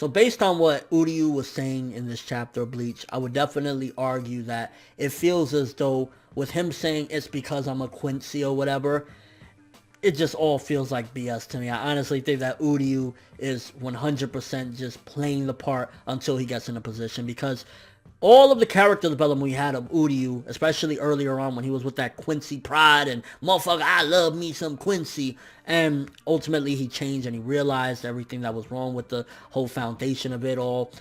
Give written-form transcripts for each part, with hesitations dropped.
So based on what Uryu was saying in this chapter of Bleach, I would definitely argue that it feels as though with him saying it's because I'm a Quincy or whatever, it just all feels like BS to me. I honestly think that Uryu is 100% just playing the part until he gets in a position, because all of the character development we had of Uryu, especially earlier on when he was with that Quincy pride and motherfucker, I love me some Quincy, and ultimately he changed and he realized everything that was wrong with the whole foundation of it all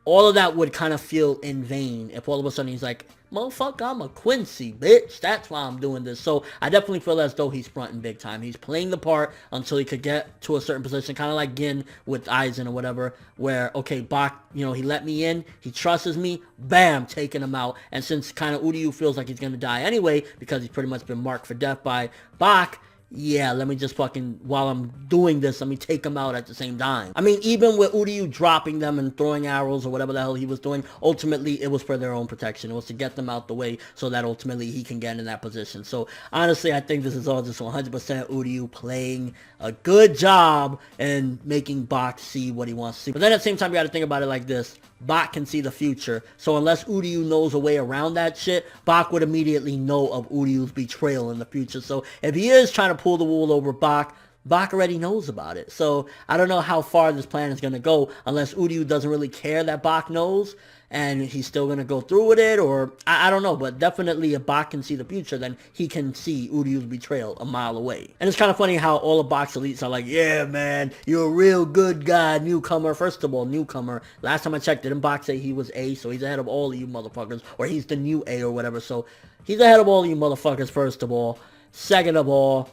of that would kind of feel in vain if all of a sudden he's like, motherfucker, I'm a Quincy, bitch. That's why I'm doing this. So I definitely feel as though he's fronting big time. He's playing the part until he could get to a certain position, kind of like Gin with Aizen or whatever, where, okay, Bach, he let me in, he trusts me, bam, taking him out. And since kind of Uryu feels like he's going to die anyway, because he's pretty much been marked for death by Bach, yeah, let me just fucking, while I'm doing this, let me take them out at the same time. I mean, even with Uryu dropping them and throwing arrows or whatever the hell he was doing, ultimately it was for their own protection. It was to get them out the way so that ultimately he can get in that position. So honestly, I think this is all just 100% Uryu playing a good job and making Bach see what he wants to see. But then at the same time, you gotta think about it like this. Bach can see the future. So unless Uryu knows a way around that shit, Bach would immediately know of Uryu's betrayal in the future. So if he is trying to pull the wool over Bach, Bach already knows about it. So I don't know how far this plan is going to go unless Uryu doesn't really care that Bach knows and he's still going to go through with it, or I don't know, but definitely if Bach can see the future, then he can see Uryu's betrayal a mile away. And it's kind of funny how all of Bach's elites are like, yeah, man, you're a real good guy, newcomer. First of all, newcomer. Last time I checked, didn't Bach say he was A, so he's ahead of all of you motherfuckers, or he's the new A or whatever, so he's ahead of all of you motherfuckers, first of all. Second of all,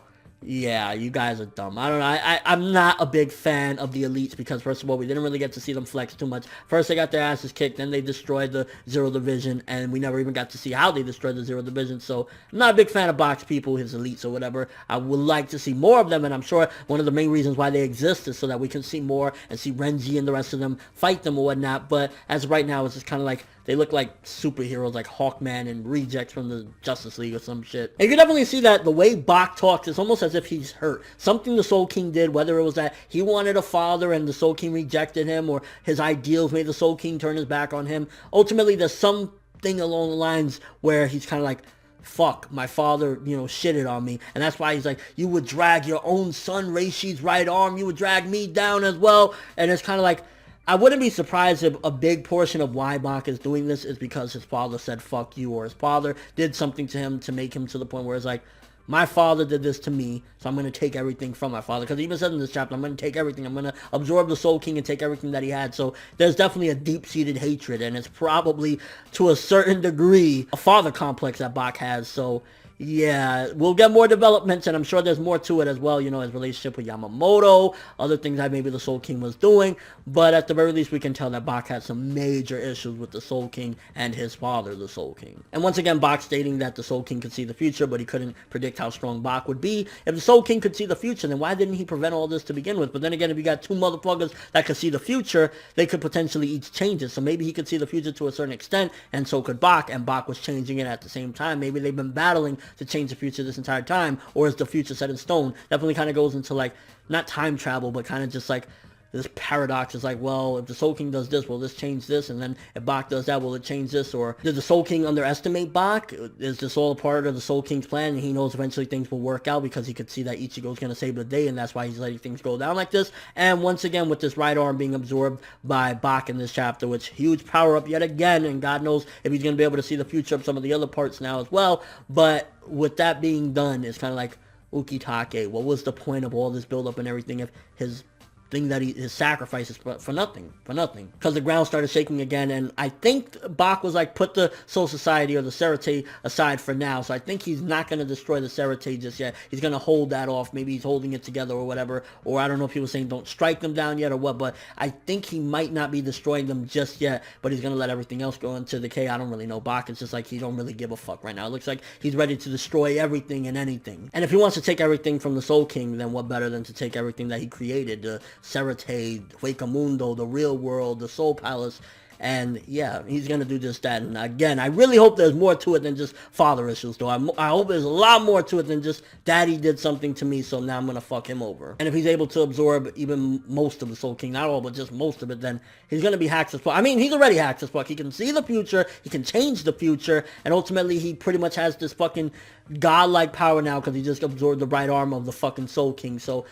yeah, you guys are dumb. I don't know. I'm not a big fan of the elites because, first of all, we didn't really get to see them flex too much. First, they got their asses kicked. Then they destroyed the Zero Division, and we never even got to see how they destroyed the Zero Division. So, I'm not a big fan of box people, his elites or whatever. I would like to see more of them, and I'm sure one of the main reasons why they exist is so that we can see more and see Renji and the rest of them fight them or whatnot. But as of right now, it's just kind of like they look like superheroes, like Hawkman and rejects from the Justice League or some shit. And you can definitely see that the way Bach talks, it's almost as if he's hurt. Something the Soul King did, whether it was that he wanted a father and the Soul King rejected him, or his ideals made the Soul King turn his back on him. Ultimately, there's something along the lines where he's kind of like, fuck, my father, shitted on me. And that's why he's like, you would drag your own son, Reishi's right arm, you would drag me down as well. And it's kind of like, I wouldn't be surprised if a big portion of why Bach is doing this is because his father said fuck you, or his father did something to him to make him to the point where it's like, my father did this to me, so I'm going to take everything from my father. Because he even said in this chapter, I'm going to take everything. I'm going to absorb the Soul King and take everything that he had. So there's definitely a deep-seated hatred, and it's probably, to a certain degree, a father complex that Bach has. So yeah, we'll get more developments, and I'm sure there's more to it as well, his relationship with Yamamoto, other things that maybe the Soul King was doing, but at the very least we can tell that Bach had some major issues with the Soul King and his father, the Soul King. And once again, Bach stating that the Soul King could see the future, but he couldn't predict how strong Bach would be. If the Soul King could see the future, then why didn't he prevent all this to begin with? But then again, if you got two motherfuckers that could see the future, they could potentially each change it. So maybe he could see the future to a certain extent, and so could Bach, and Bach was changing it at the same time. Maybe they've been battling to change the future this entire time, or is the future set in stone? Definitely kind of goes into like, not time travel, but kind of just like this paradox is like, well, if the Soul King does this, will this change this? And then if Bach does that, will it change this? Or did the Soul King underestimate Bach? Is this all a part of the Soul King's plan, and he knows eventually things will work out because he could see that Ichigo's going to save the day, and that's why he's letting things go down like this? And once again, with this right arm being absorbed by Bach in this chapter, which huge power up yet again, and God knows if he's going to be able to see the future of some of the other parts now as well. But with that being done, it's kind of like, Ukitake, what was the point of all this build-up and everything if his thing that his sacrifices for nothing, because the ground started shaking again. And I think Bach was like, put the Soul Society or the Serite aside for now, so I think he's not going to destroy the Serite just yet. He's going to hold that off. Maybe he's holding it together or whatever, or I don't know if he was saying don't strike them down yet or what, but I think he might not be destroying them just yet, but he's going to let everything else go into decay. I don't really know. Bach is just like, he don't really give a fuck right now. It looks like he's ready to destroy everything and anything. And if he wants to take everything from the Soul King, then what better than to take everything that he created, the Serite, Huecamundo, the real world, the Soul Palace, And yeah, he's gonna do just that. And again, I really hope there's more to it than just father issues, though. I hope there's a lot more to it than just daddy did something to me, so now I'm gonna fuck him over. And if he's able to absorb even most of the Soul King, not all, but just most of it, then he's gonna be hacked as fuck. I mean, he's already hacked as fuck. He can see the future, he can change the future, and ultimately he pretty much has this fucking godlike power now because he just absorbed the right arm of the fucking Soul King. So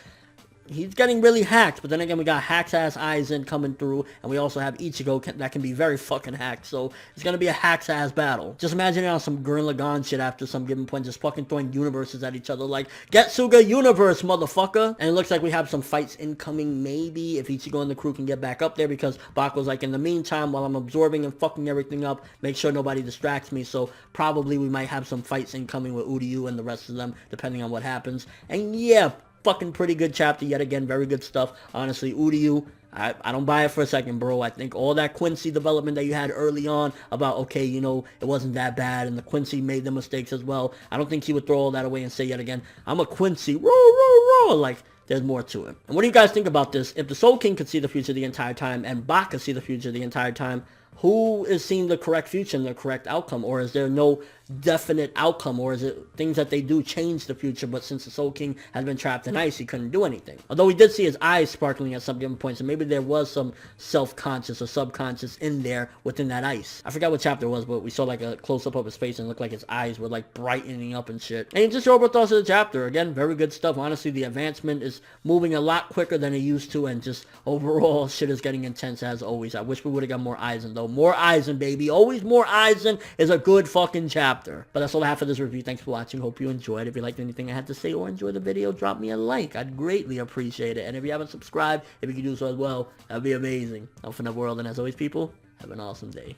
he's getting really hacked, but then again, we got Hack's ass Aizen coming through, and we also have Ichigo that can be very fucking hacked, so it's gonna be a Hack's ass battle. Just imagine it on some Gurren Lagann shit after some given point, just fucking throwing universes at each other, like, Getsuga Universe, motherfucker! And it looks like we have some fights incoming, maybe, if Ichigo and the crew can get back up there, because Baku's like, in the meantime, while I'm absorbing and fucking everything up, make sure nobody distracts me, so probably we might have some fights incoming with Uryu and the rest of them, depending on what happens. And yeah, fucking pretty good chapter yet again, very good stuff. Honestly, Uryu, I don't buy it for a second, bro. I think all that Quincy development that you had early on about, okay, you know, it wasn't that bad, and the Quincy made the mistakes as well. I don't think he would throw all that away and say yet again, I'm a Quincy, roar, like, there's more to it. And what do you guys think about this? If the Soul King could see the future the entire time, and Bak could see the future the entire time, who is seeing the correct future and the correct outcome? Or is there no definite outcome? Or is it things that they do change the future, but since the Soul King has been trapped in ice, he couldn't do anything? Although we did see his eyes sparkling at some given points, so maybe there was some self-conscious or subconscious in there within that ice. I forgot what chapter it was, but we saw like a close-up of his face and it looked like his eyes were like brightening up and shit. And just your overall thoughts of the chapter. Again, very good stuff. Honestly, the advancement is moving a lot quicker than it used to, and just overall shit is getting intense as always. I wish we would have got more Aizen though. More Aizen, baby. Always more Aizen is a good fucking chapter. But that's all I have for this review. Thanks for watching. Hope you enjoyed. If you liked anything I had to say or enjoyed the video, drop me a like. I'd greatly appreciate it. And if you haven't subscribed, if you could do so as well, that'd be amazing. I'm ForneverWorld, and as always, people, have an awesome day.